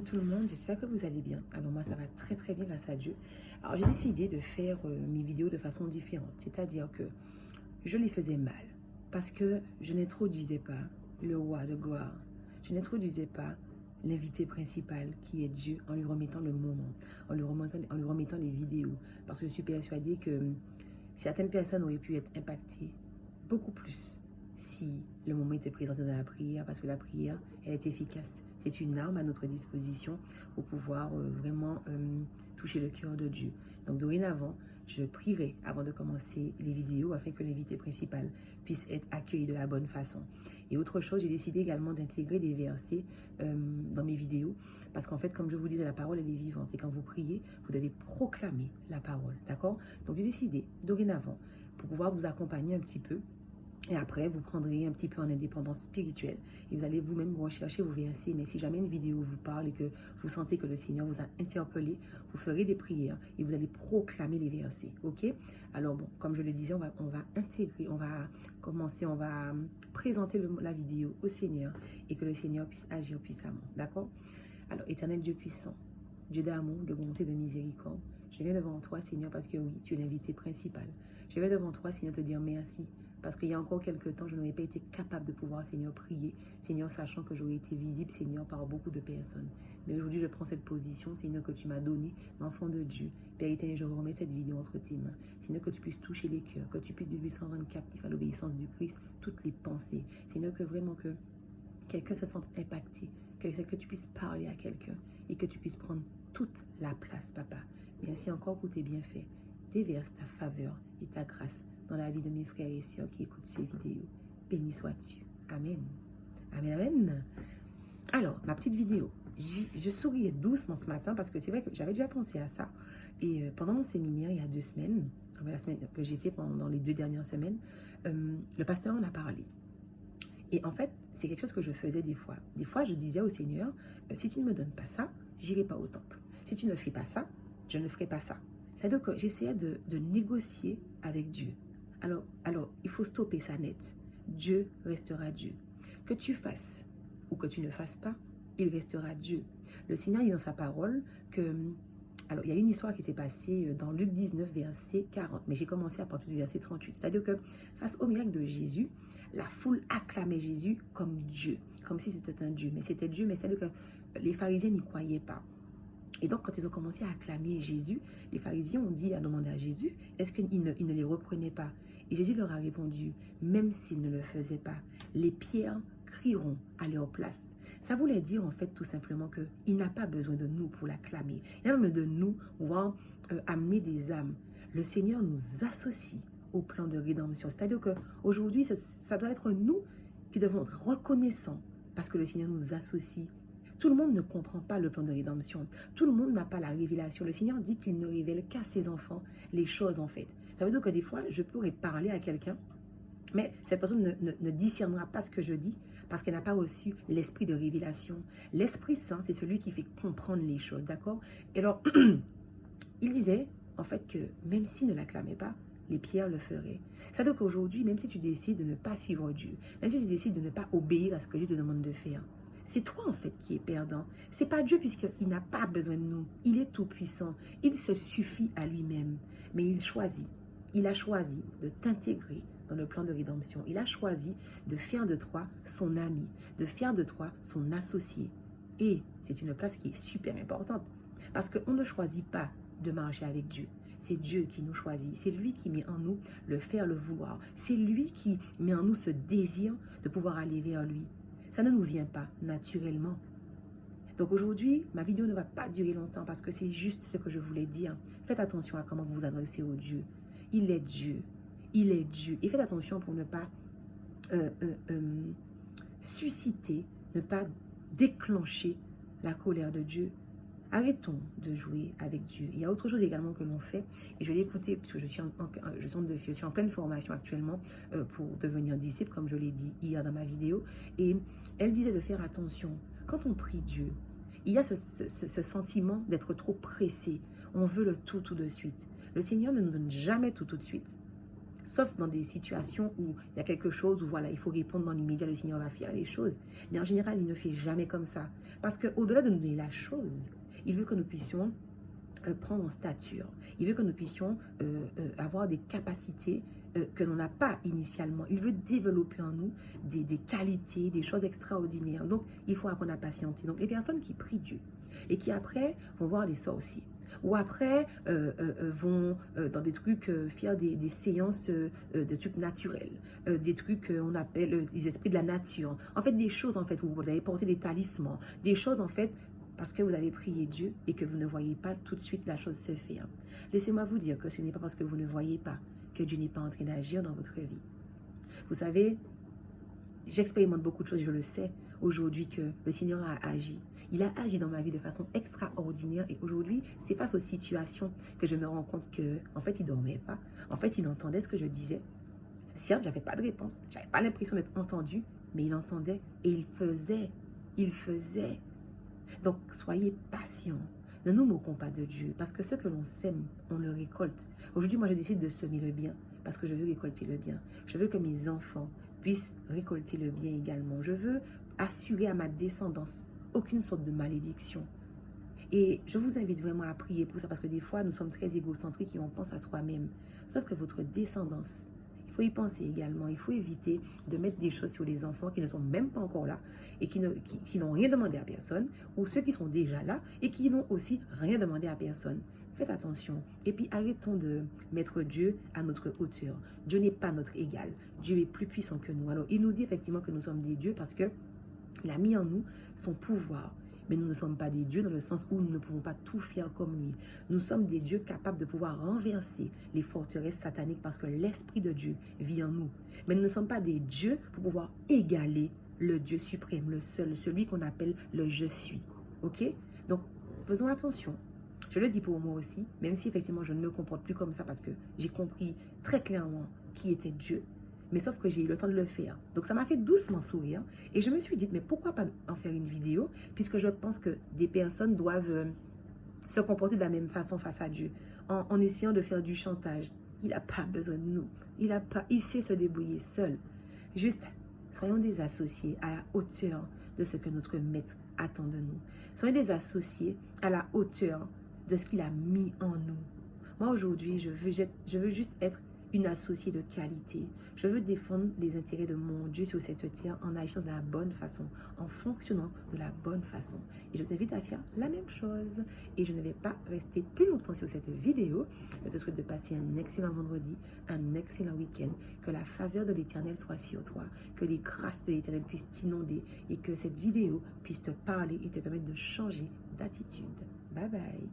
tout le monde, j'espère que vous allez bien. Alors moi ça va très très bien grâce à Dieu. Alors j'ai décidé de faire mes vidéos de façon différente, c'est-à-dire que je les faisais mal parce que je n'introduisais pas le roi de gloire. Je n'introduisais pas l'invité principal qui est Dieu en lui remettant le moment, en lui remettant les vidéos. Parce que je suis persuadée que certaines personnes auraient pu être impactées beaucoup plus si le moment était présenté dans la prière, parce que la prière, elle est efficace. C'est une arme à notre disposition pour pouvoir vraiment toucher le cœur de Dieu. Donc dorénavant, je prierai avant de commencer les vidéos afin que l'invité principal puisse être accueilli de la bonne façon. Et autre chose, j'ai décidé également d'intégrer des versets dans mes vidéos parce qu'en fait, comme je vous disais, la parole, elle est vivante. Et quand vous priez, vous devez proclamer la parole, d'accord? Donc j'ai décidé dorénavant pour pouvoir vous accompagner un petit peu. Et après, vous prendrez un petit peu en indépendance spirituelle. Et vous allez vous-même rechercher vos versets. Mais si jamais une vidéo vous parle et que vous sentez que le Seigneur vous a interpellé, vous ferez des prières et vous allez proclamer les versets. Ok? Alors bon, comme je le disais, on va intégrer, on va commencer, on va présenter la vidéo au Seigneur et que le Seigneur puisse agir puissamment. D'accord? Alors, éternel Dieu puissant, Dieu d'amour, de bonté, de miséricorde, je viens devant toi, Seigneur, parce que oui, tu es l'invité principal. Je viens devant toi, Seigneur, te dire merci. Parce qu'il y a encore quelques temps, je n'aurais pas été capable de pouvoir, Seigneur, prier. Seigneur, sachant que j'aurais été visible, Seigneur, par beaucoup de personnes. Mais aujourd'hui, je prends cette position, Seigneur, que tu m'as donnée, l'enfant de Dieu. Père éternel, je remets cette vidéo entre tes mains. Seigneur, que tu puisses toucher les cœurs, que tu puisses lui rendre captif à l'obéissance du Christ, toutes les pensées. Seigneur, que vraiment que quelqu'un se sente impacté, que tu puisses parler à quelqu'un et que tu puisses prendre toute la place, Papa. Merci encore pour tes bienfaits. Déverse ta faveur et ta grâce dans la vie de mes frères et sœurs qui écoutent ces vidéos. Béni sois-tu. Amen. Amen, amen. Alors, ma petite vidéo. Je souriais doucement ce matin parce que c'est vrai que j'avais déjà pensé à ça. Et pendant mon séminaire, il y a 2 semaines, la semaine que j'ai fait pendant les 2 dernières semaines, le pasteur en a parlé. Et en fait, c'est quelque chose que je faisais des fois. Des fois, je disais au Seigneur, si tu ne me donnes pas ça, j'irai pas au temple. Si tu ne fais pas ça, je ne ferai pas ça. C'est-à-dire que j'essayais de négocier avec Dieu. Alors, il faut stopper ça net. Dieu restera Dieu. Que tu fasses ou que tu ne fasses pas, il restera Dieu. Le Seigneur dit dans sa parole que... Alors, il y a une histoire qui s'est passée dans Luc 19, verset 40. Mais j'ai commencé à partir du verset 38. C'est-à-dire que face au miracle de Jésus, la foule acclamait Jésus comme Dieu. Comme si c'était un Dieu. Mais c'était Dieu, mais c'est-à-dire que les pharisiens n'y croyaient pas. Et donc, quand ils ont commencé à acclamer Jésus, les pharisiens ont demandé à Jésus, est-ce qu'ils ne les reprenaient pas? Et Jésus leur a répondu, même s'ils ne le faisaient pas, les pierres crieront à leur place. Ça voulait dire en fait tout simplement qu'il n'a pas besoin de nous pour l'acclamer. Il n'a pas besoin de nous pour amener des âmes. Le Seigneur nous associe au plan de rédemption. C'est-à-dire qu'aujourd'hui, ça doit être nous qui devons être reconnaissants parce que le Seigneur nous associe. Tout le monde ne comprend pas le plan de rédemption. Tout le monde n'a pas la révélation. Le Seigneur dit qu'il ne révèle qu'à ses enfants les choses en fait. Ça veut dire que des fois, je pourrais parler à quelqu'un, mais cette personne ne discernera pas ce que je dis parce qu'elle n'a pas reçu l'esprit de révélation. L'Esprit Saint, c'est celui qui fait comprendre les choses, d'accord? Et alors, il disait en fait que même s'il ne l'acclamait pas, les pierres le feraient. C'est-à-dire qu'aujourd'hui, même si tu décides de ne pas suivre Dieu, même si tu décides de ne pas obéir à ce que Dieu te demande de faire, c'est toi en fait qui es perdant. C'est pas Dieu puisqu'il n'a pas besoin de nous. Il est tout puissant. Il se suffit à lui-même. Mais il choisit. Il a choisi de t'intégrer dans le plan de rédemption. Il a choisi de faire de toi son ami, de faire de toi son associé. Et c'est une place qui est super importante. Parce qu'on ne choisit pas de marcher avec Dieu. C'est Dieu qui nous choisit. C'est lui qui met en nous le faire, le vouloir. C'est lui qui met en nous ce désir de pouvoir aller vers lui. Ça ne nous vient pas naturellement. Donc aujourd'hui, ma vidéo ne va pas durer longtemps parce que c'est juste ce que je voulais dire. Faites attention à comment vous vous adressez au Dieu. Il est Dieu. Il est Dieu. Et faites attention pour ne pas susciter, ne pas déclencher la colère de Dieu. Arrêtons de jouer avec Dieu. Il y a autre chose également que l'on fait, et je l'ai écouté, parce que je suis en pleine formation actuellement pour devenir disciple, comme je l'ai dit hier dans ma vidéo, et elle disait de faire attention. Quand on prie Dieu, il y a ce sentiment d'être trop pressé. On veut le tout de suite. Le Seigneur ne nous donne jamais tout de suite. Sauf dans des situations où il y a quelque chose où voilà, il faut répondre dans l'immédiat, le Seigneur va faire les choses. Mais en général, il ne fait jamais comme ça. Parce qu'au-delà de nous donner la chose, il veut que nous puissions prendre en stature. Il veut que nous puissions avoir des capacités que l'on n'a pas initialement. Il veut développer en nous des qualités, des choses extraordinaires. Donc, il faut apprendre à patienter. Donc, les personnes qui prient Dieu et qui après vont voir des sorciers, ou après vont dans des trucs faire des séances de trucs naturels, des trucs qu'on appelle les esprits de la nature. En fait, des choses en fait où vous allez porter des talismans, des choses en fait parce que vous avez prié Dieu et que vous ne voyez pas tout de suite la chose se faire. Laissez-moi vous dire que ce n'est pas parce que vous ne voyez pas que Dieu n'est pas en train d'agir dans votre vie. Vous savez, j'expérimente beaucoup de choses, je le sais, aujourd'hui que le Seigneur a agi. Il a agi dans ma vie de façon extraordinaire et aujourd'hui, c'est face aux situations que je me rends compte que, en fait, il ne dormait pas. En fait, il entendait ce que je disais. Certes, je n'avais pas de réponse, je n'avais pas l'impression d'être entendu, mais il entendait et il faisait. Il faisait. Donc, soyez patients. Ne nous moquons pas de Dieu parce que ce que l'on sème, on le récolte. Aujourd'hui, moi, je décide de semer le bien parce que je veux récolter le bien. Je veux que mes enfants puissent récolter le bien également. Je veux assurer à ma descendance aucune sorte de malédiction. Et je vous invite vraiment à prier pour ça parce que des fois, nous sommes très égocentriques et on pense à soi-même. Sauf que votre descendance, il faut y penser également. Il faut éviter de mettre des choses sur les enfants qui ne sont même pas encore là et qui n'ont rien demandé à personne, ou ceux qui sont déjà là et qui n'ont aussi rien demandé à personne. Faites attention. Et puis arrêtons de mettre Dieu à notre hauteur. Dieu n'est pas notre égal. Dieu est plus puissant que nous. Alors il nous dit effectivement que nous sommes des dieux parce que il a mis en nous son pouvoir. Mais nous ne sommes pas des dieux dans le sens où nous ne pouvons pas tout faire comme lui. Nous sommes des dieux capables de pouvoir renverser les forteresses sataniques parce que l'Esprit de Dieu vit en nous. Mais nous ne sommes pas des dieux pour pouvoir égaler le Dieu suprême, le seul, celui qu'on appelle le je suis. Ok? Donc, faisons attention. Je le dis pour moi aussi, même si effectivement je ne me comporte plus comme ça parce que j'ai compris très clairement qui était Dieu. Mais sauf que j'ai eu le temps de le faire. Donc ça m'a fait doucement sourire. Et je me suis dit, mais pourquoi pas en faire une vidéo? Puisque je pense que des personnes doivent se comporter de la même façon face à Dieu. En essayant de faire du chantage. Il n'a pas besoin de nous. Il sait se débrouiller seul. Juste, soyons des associés à la hauteur de ce que notre maître attend de nous. Soyons des associés à la hauteur de ce qu'il a mis en nous. Moi aujourd'hui, je veux juste être une associée de qualité. Je veux défendre les intérêts de mon Dieu sur cette terre en agissant de la bonne façon, en fonctionnant de la bonne façon. Et je t'invite à faire la même chose. Et je ne vais pas rester plus longtemps sur cette vidéo. Je te souhaite de passer un excellent vendredi, un excellent week-end. Que la faveur de l'Éternel soit sur toi. Que les grâces de l'Éternel puissent t'inonder et que cette vidéo puisse te parler et te permettre de changer d'attitude. Bye bye.